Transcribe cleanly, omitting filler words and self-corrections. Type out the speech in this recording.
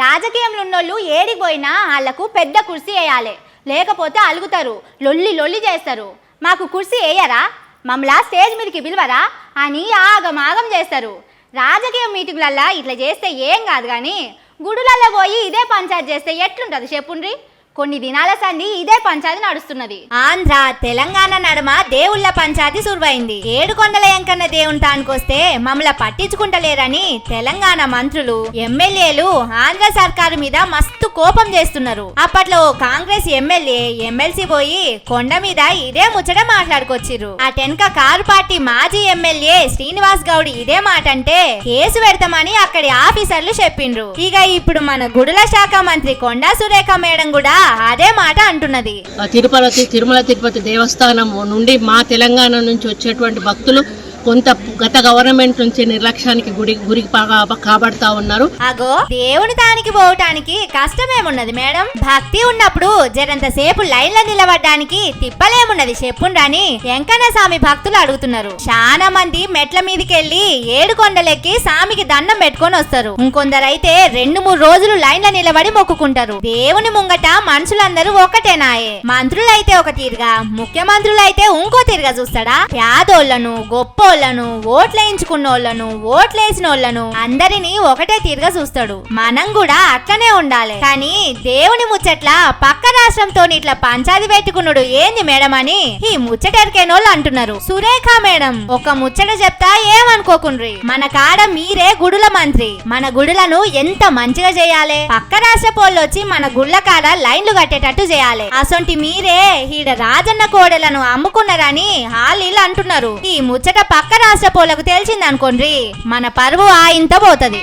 రాజకీయంలో ఉన్నోళ్ళు ఏడికి పోయినా వాళ్ళకు పెద్ద కుర్సీ వేయాలి, లేకపోతే అలుగుతారు, లొల్లి లొల్లి చేస్తారు. మాకు కుర్సీ వేయరా, మమ్మల్ని స్టేజ్ మీదకి పిలవరా అని ఆగమాగం చేస్తారు. రాజకీయ మీటింగ్లల్లో ఇట్లా చేస్తే ఏం కాదు, కానీ గుడులలో పోయి ఇదే పంచాయతీ చేస్తే ఎట్లుంటుంది చెప్పుండ్రి. కొన్ని దినాల సంది ఇదే పంచాయతీ నడుస్తున్నది. ఆంధ్ర తెలంగాణ నడుమ దేవుళ్ళ పంచాయతీ సురువైంది. 7 కొండల ఎంకన్న దేవుని తానుకొస్తే మమ్మల్ని పట్టించుకుంటలేరని తెలంగాణ మంత్రులు, ఎమ్మెల్యేలు ఆంధ్ర సర్కారు మీద మస్తు కోపం చేస్తున్నారు. అప్పట్లో కాంగ్రెస్ ఎమ్మెల్యే, ఎమ్మెల్సీ పోయి కొండ మీద ఇదే ముచ్చట మాట్లాడుకొచ్చిర్రు. ఆ టెన్క కారు పార్టీ మాజీ ఎమ్మెల్యే శ్రీనివాస్ గౌడ్ ఇదే మాట అంటే కేసు పెడతామని అక్కడి ఆఫీసర్లు చెప్పిండ్రు. ఇక ఇప్పుడు మన గుడుల శాఖ మంత్రి కొండా సురేఖ మేడం కూడా అదే మాట అంటున్నది. తిరుమల తిరుపతి దేవస్థానం నుండి మా తెలంగాణ నుంచి వచ్చేటువంటి భక్తులు కొంత గత గవర్నమెంట్ నుంచి నిర్లక్ష్యానికి గురి కాబడతా ఉన్నారు. అగో దేవుని తానికి పోవటానికి కష్టమేమున్నది మేడం? భక్తి ఉన్నప్పుడు జరంత సేపు లైన్లో నిలబడ్డానికి తిప్పలేమున్నది చెప్పుండ్రని వెంకన్న స్వామి భక్తులు అడుగుతున్నారు. చాలా మంది మెట్ల మీదకెళ్లి 7 కొండలెక్కి స్వామికి దండం పెట్టుకొని వస్తారు. ఇంకొందరైతే 2-3 రోజులు లైన్లో నిలబడి మొక్కుకుంటారు. దేవుని ముంగట మనుషులందరూ ఒకటేనాయే. మంత్రులైతే ఒక తీరుగా, ముఖ్యమంత్రులైతే ఇంకో తీరుగా చూస్తాడా? పేదోళ్లను, గొప్ప ఓట్లేయించుకున్నోళ్లను, ఓట్లేసినోళ్లను అందరినీ ఒకటే తీరుగా చూస్తాడు. మనం కూడా అట్లనే ఉండాలి. కానీ దేవుని ముచ్చట్ల పక్క రాష్ట్రంతో ఇట్లా పంచాది పెట్టుకున్నాడు ఏంది మేడం అని ఈ ముచ్చటెరికేనోళ్ళు అంటున్నారు. సురేఖ మేడం ఒక ముచ్చట చెప్తా ఏమనుకోకుండ్రి. మన కాడ మీరే గుడుల మంత్రి. మన గుడులను ఎంత మంచిగా చేయాలి, పక్క రాష్ట్ర పోళ్ళు వచ్చి మన గుళ్ళ కాడ లైన్లు కట్టేటట్టు చేయాలి. అసొంటి మీరే ఈడ రాజన్న కోడెలను అమ్ముకున్నారని వాళ్ళు అంటున్నారు. ఈ ముచ్చట పక్క రాష్ట్ర పోలకు తెలిసిందనుకోండి, మన పరువు ఇంత పోతది.